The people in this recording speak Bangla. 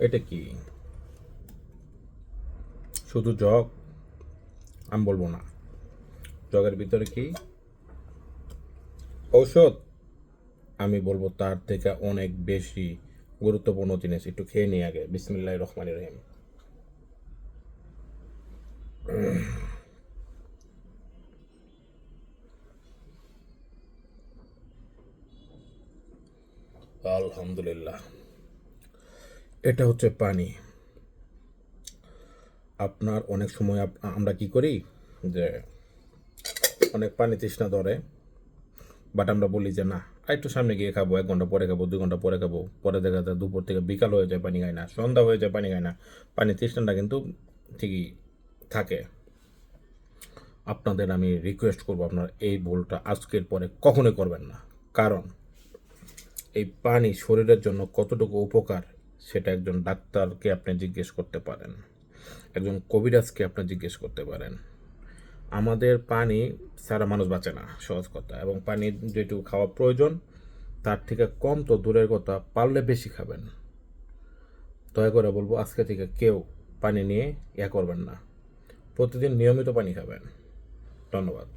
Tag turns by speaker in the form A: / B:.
A: এটা কি শুধু জগ? আমি বলবো না। জগের ভিতরে কি ঔষধ? আমি বলবো তার থেকে অনেক বেশি গুরুত্বপূর্ণ জিনিস। একটু খেয়ে নিই আগে। বিসমিল্লাহির রহমানির রহিম। আলহামদুলিল্লাহ। এটা হচ্ছে পানি। আপনার অনেক সময় আমরা কি করি যে অনেক পানি তৃষ্ণা ধরে, বাট আমরা বলি যে না, আর একটু সামনে গিয়ে খাবো, 1 ঘন্টা পরে খাবো, 2 ঘন্টা পরে খাবো। পরে দেখা যায় দুপুর থেকে বিকাল হয়ে যায়, পানি খায় না, সন্ধ্যা হয়ে যায়, পানি খায় না। পানি তৃষ্ণাটা কিন্তু ঠিকই থাকে। আপনাদের আমি রিকোয়েস্ট করবো, আপনার এই ভুলটা আজকের পরে কখনোই করবেন না। কারণ এই পানি শরীরের জন্য কতটুকু উপকার সেটা একজন ডাক্তারকে আপনি জিজ্ঞেস করতে পারেন, একজন কবিরাজকে আপনি জিজ্ঞেস করতে পারেন। আমাদের পানি ছাড়া মানুষ বাঁচে না, সহজ কথা। এবং পানি যেটুকু খাওয়া প্রয়োজন তার থেকে কম তো দূরের কথা, পারলে বেশি খাবেন। দয়া করে বলবো আজকে থেকে কেউ পানি নিয়ে করবেন না, প্রতিদিন নিয়মিত পানি খাবেন। ধন্যবাদ।